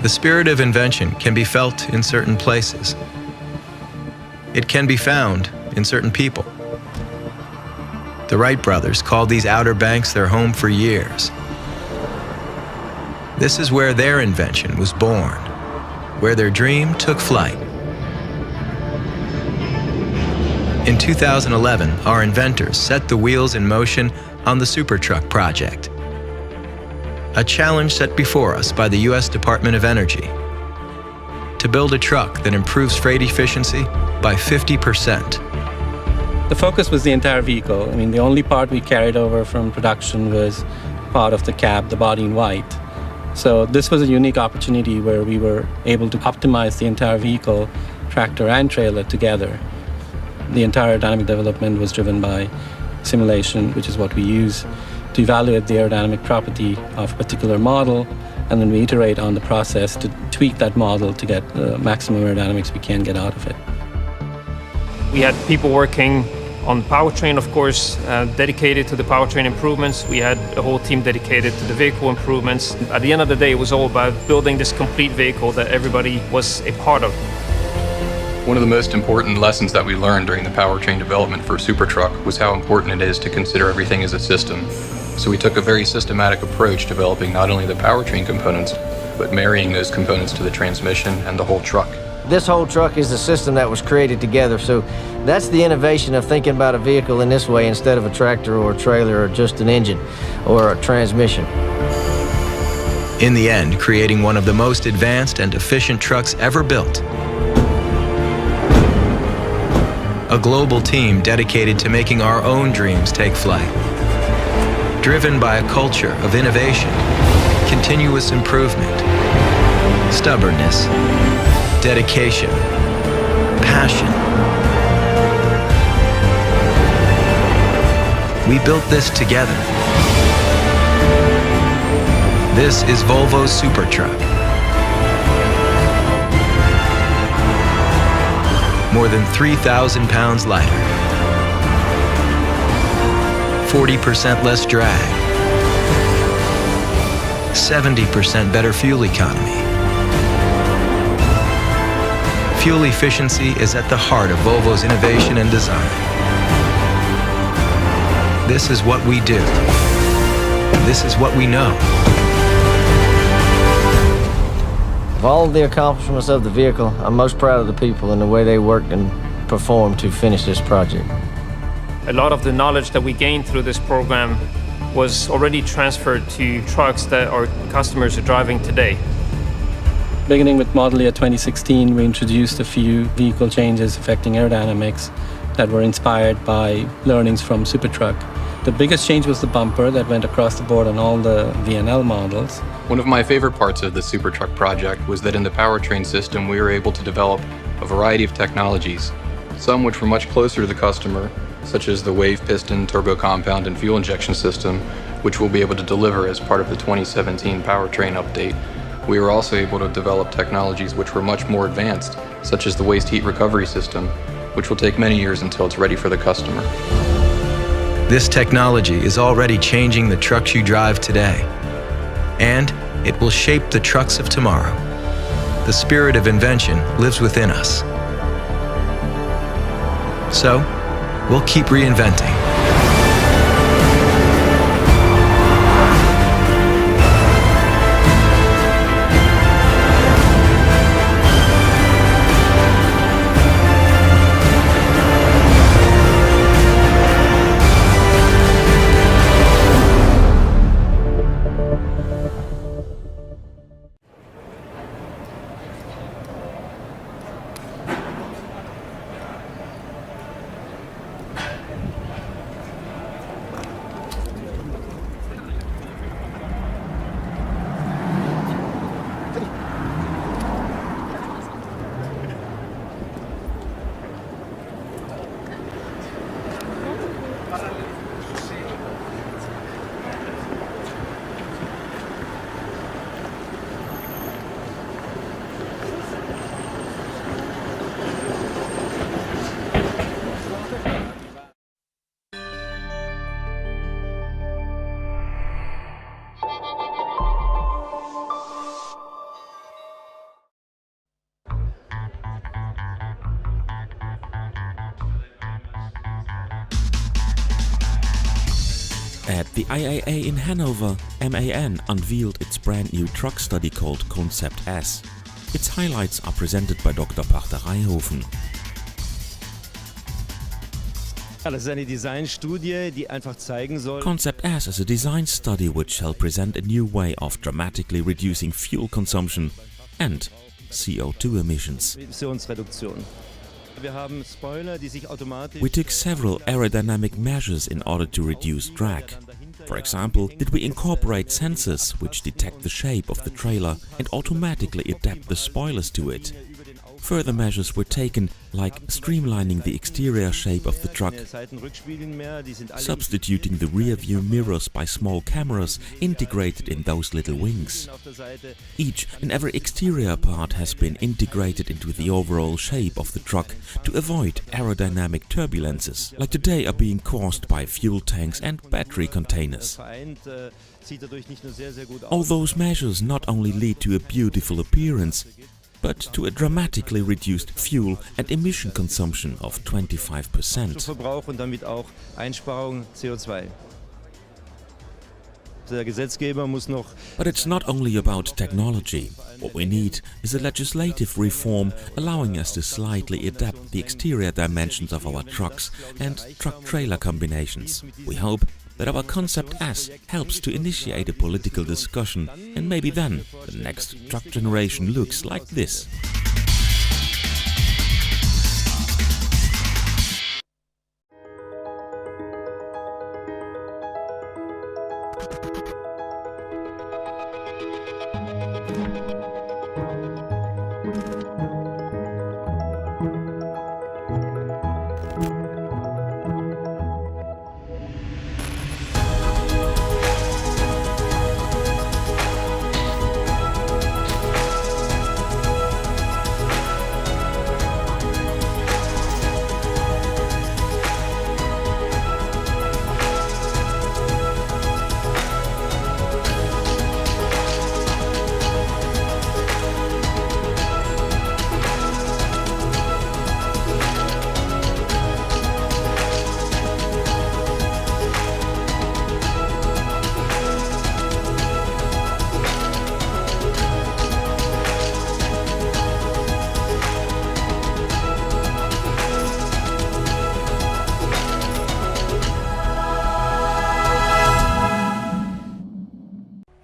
The spirit of invention can be felt in certain places. It can be found in certain people. The Wright brothers called these Outer Banks their home for years. This is where their invention was born, where their dream took flight. In 2011, our inventors set the wheels in motion on the Supertruck project, a challenge set before us by the U.S. Department of Energy to build a truck that improves freight efficiency by 50%. The focus was the entire vehicle. I mean, the only part we carried over from production was part of the cab, the body in white. So this was a unique opportunity where we were able to optimize the entire vehicle, tractor and trailer together. The entire dynamic development was driven by simulation, which is what we use to evaluate the aerodynamic property of a particular model, and then we iterate on the process to tweak that model to get the maximum aerodynamics we can get out of it. We had people working on the powertrain, of course, dedicated to the powertrain improvements. We had a whole team dedicated to the vehicle improvements. At the end of the day, it was all about building this complete vehicle that everybody was a part of. One of the most important lessons that we learned during the powertrain development for Supertruck was how important it is to consider everything as a system. So we took a very systematic approach developing not only the powertrain components, but marrying those components to the transmission and the whole truck. This whole truck is a system that was created together, so that's the innovation of thinking about a vehicle in this way instead of a tractor or a trailer or just an engine or a transmission. In the end, creating one of the most advanced and efficient trucks ever built. A global team dedicated to making our own dreams take flight. Driven by a culture of innovation, continuous improvement, stubbornness, dedication, passion. We built this together. This is Volvo's Supertruck. More than 3,000 pounds lighter. 40% less drag. 70% better fuel economy. Fuel efficiency is at the heart of Volvo's innovation and design. This is what we do. This is what we know. Of all of the accomplishments of the vehicle, I'm most proud of the people and the way they worked and performed to finish this project. A lot of the knowledge that we gained through this program was already transferred to trucks that our customers are driving today. Beginning with model year 2016, we introduced a few vehicle changes affecting aerodynamics that were inspired by learnings from Supertruck. The biggest change was the bumper that went across the board on all the VNL models. One of my favorite parts of the Supertruck project was that in the powertrain system we were able to develop a variety of technologies, some which were much closer to the customer, such as the wave piston, turbo compound, and fuel injection system, which we'll be able to deliver as part of the 2017 powertrain update. We were also able to develop technologies which were much more advanced, such as the waste heat recovery system, which will take many years until it's ready for the customer. This technology is already changing the trucks you drive today, and it will shape the trucks of tomorrow. The spirit of invention lives within us. So, we'll keep reinventing. At the IAA in Hanover, MAN unveiled its brand new truck study called Concept S. Its highlights are presented by Dr. Pachter Reihofen. Das ist eine Designstudie, die einfach zeigen soll. Concept S is a design study which shall present a new way of dramatically reducing fuel consumption and CO2 emissions. Emissionsreduktion. Wir haben Spoiler, die sich automatisch. We took several aerodynamic measures in order to reduce drag. For example, did we incorporate sensors which detect the shape of the trailer and automatically adapt the spoilers to it? Further measures were taken, like streamlining the exterior shape of the truck, substituting the rear view mirrors by small cameras integrated in those little wings. Each and every exterior part has been integrated into the overall shape of the truck to avoid aerodynamic turbulences, like today are being caused by fuel tanks and battery containers. All those measures not only lead to a beautiful appearance, but to a dramatically reduced fuel and emission consumption of 25%. Verbrauch und damit auch Einsparung CO2. Der Gesetzgeber muss noch. But it's not only about technology. What we need is a legislative reform allowing us to slightly adapt the exterior dimensions of our trucks and truck-trailer combinations. We hope that our Concept S helps to initiate a political discussion, and maybe then the next truck generation looks like this.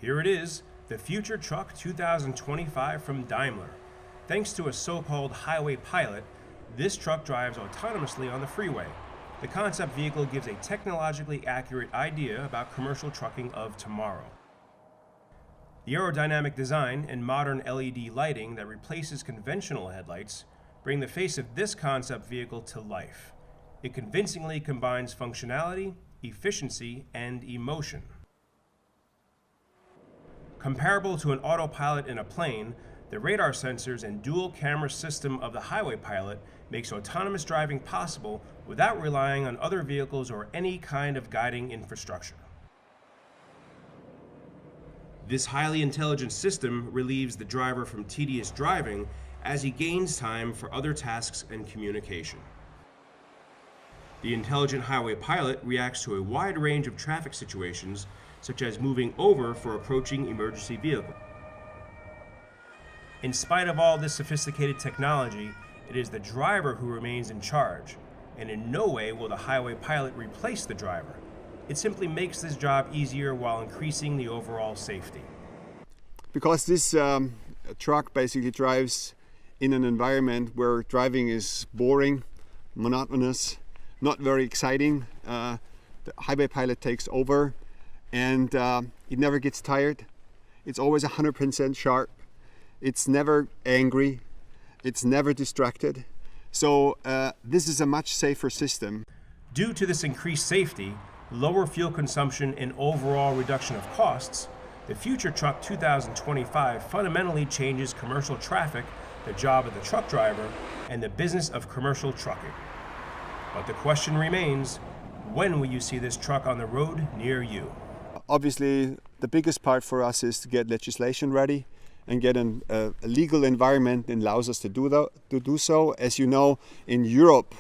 Here it is, the Future Truck 2025 from Daimler. Thanks to a so-called highway pilot, this truck drives autonomously on the freeway. The concept vehicle gives a technologically accurate idea about commercial trucking of tomorrow. The aerodynamic design and modern LED lighting that replaces conventional headlights bring the face of this concept vehicle to life. It convincingly combines functionality, efficiency, and emotion. Comparable to an autopilot in a plane, the radar sensors and dual camera system of the highway pilot makes autonomous driving possible without relying on other vehicles or any kind of guiding infrastructure. This highly intelligent system relieves the driver from tedious driving as he gains time for other tasks and communication. The intelligent highway pilot reacts to a wide range of traffic situations, such as moving over for approaching emergency vehicle. In spite of all this sophisticated technology, it is the driver who remains in charge, and in no way will the highway pilot replace the driver. It simply makes this job easier while increasing the overall safety. Because this truck basically drives in an environment where driving is boring, monotonous, not very exciting, the highway pilot takes over, and it never gets tired. It's always 100% sharp. It's never angry. It's never distracted. So this is a much safer system. Due to this increased safety, lower fuel consumption, and overall reduction of costs, the Future Truck 2025 fundamentally changes commercial traffic, the job of the truck driver, and the business of commercial trucking. But the question remains, when will you see this truck on the road near you? Obviously, the biggest part for us is to get legislation ready and get a legal environment that allows us to do so. As you know, in Europe,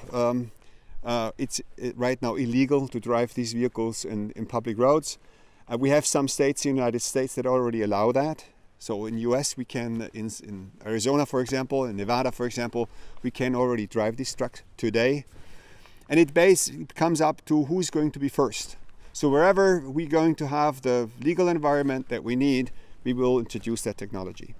It's right now illegal to drive these vehicles in public roads. We have some states in the United States that already allow that. So in US we can, in Arizona for example, in Nevada for example, we can already drive these trucks today. And it comes up to who's going to be first. So wherever we're going to have the legal environment that we need, we will introduce that technology.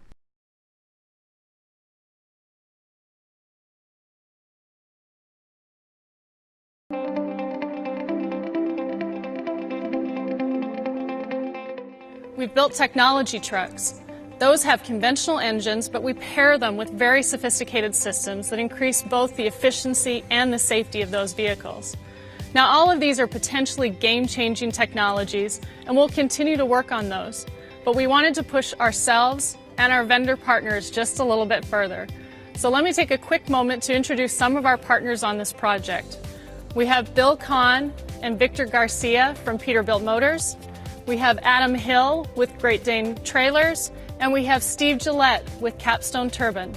We've built technology trucks. Those have conventional engines, but we pair them with very sophisticated systems that increase both the efficiency and the safety of those vehicles. Now, all of these are potentially game-changing technologies, and we'll continue to work on those. But we wanted to push ourselves and our vendor partners just a little bit further. So let me take a quick moment to introduce some of our partners on this project. We have Bill Kahn and Victor Garcia from Peterbilt Motors. We have Adam Hill with Great Dane Trailers, and we have Steve Gillette with Capstone Turbine.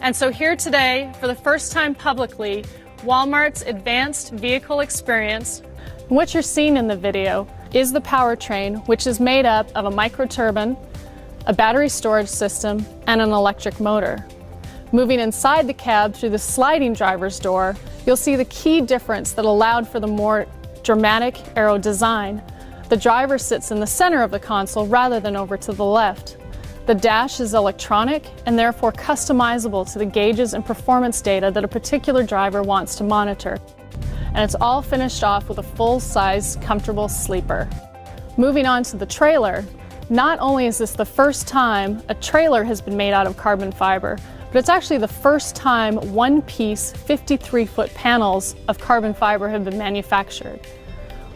And so here today, for the first time publicly, Walmart's Advanced Vehicle Experience. What you're seeing in the video is the powertrain, which is made up of a microturbine, a battery storage system, and an electric motor. Moving inside the cab through the sliding driver's door, you'll see the key difference that allowed for the more dramatic aero design. The driver sits in the center of the console rather than over to the left. The dash is electronic and therefore customizable to the gauges and performance data that a particular driver wants to monitor. And it's all finished off with a full-size, comfortable sleeper. Moving on to the trailer, not only is this the first time a trailer has been made out of carbon fiber, but it's actually the first time one-piece 53-foot panels of carbon fiber have been manufactured.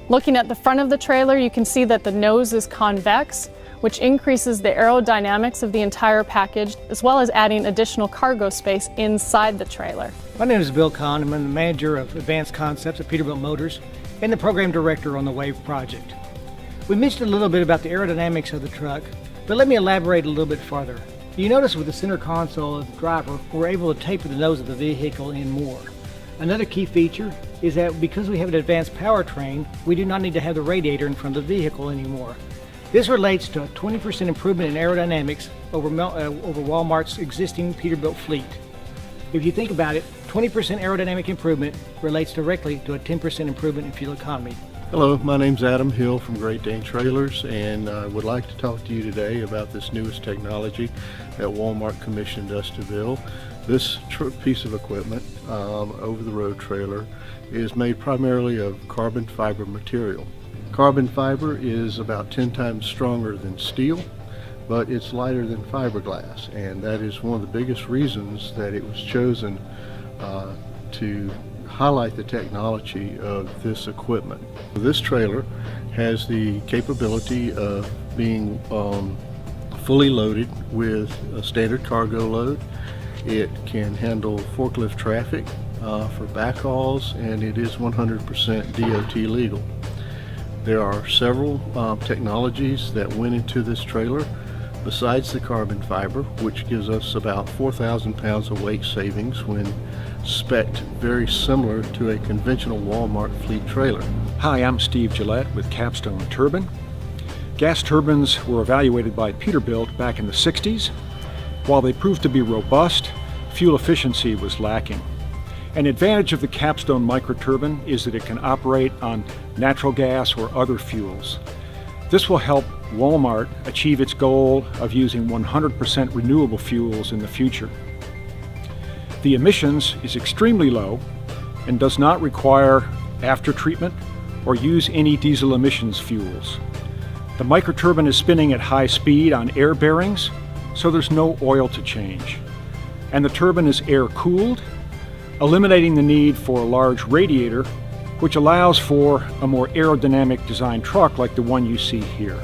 Looking at the front of the trailer, you can see that the nose is convex, which increases the aerodynamics of the entire package, as well as adding additional cargo space inside the trailer. My name is Bill Kahn. I'm the manager of Advanced Concepts at Peterbilt Motors and the program director on the WAVE project. We mentioned a little bit about the aerodynamics of the truck, but let me elaborate a little bit farther. You notice with the center console of the driver, we're able to taper the nose of the vehicle in more. Another key feature is that because we have an advanced powertrain, we do not need to have the radiator in front of the vehicle anymore. This relates to a 20% improvement in aerodynamics over Walmart's existing Peterbilt fleet. If you think about it, 20% aerodynamic improvement relates directly to a 10% improvement in fuel economy. Hello, my name's Adam Hill from Great Dane Trailers, and I would like to talk to you today about this newest technology that Walmart commissioned us to build. This piece of equipment, over-the-road trailer, is made primarily of carbon fiber material. Carbon fiber is about 10 times stronger than steel, but it's lighter than fiberglass, and that is one of the biggest reasons that it was chosen to highlight the technology of this equipment. This trailer has the capability of being fully loaded with a standard cargo load. It can handle forklift traffic for backhauls, and it is 100% DOT legal. There are several technologies that went into this trailer besides the carbon fiber, which gives us about 4,000 pounds of weight savings when spec'd very similar to a conventional Walmart fleet trailer. Hi, I'm Steve Gillette with Capstone Turbine. Gas turbines were evaluated by Peterbilt back in the 60s. While they proved to be robust, fuel efficiency was lacking. An advantage of the Capstone microturbine is that it can operate on natural gas or other fuels. This will help Walmart achieve its goal of using 100% renewable fuels in the future. The emissions is extremely low and does not require after-treatment or use any diesel emissions fuels. The microturbine is spinning at high speed on air bearings, so there's no oil to change. And the turbine is air-cooled, eliminating the need for a large radiator, which allows for a more aerodynamic design truck like the one you see here.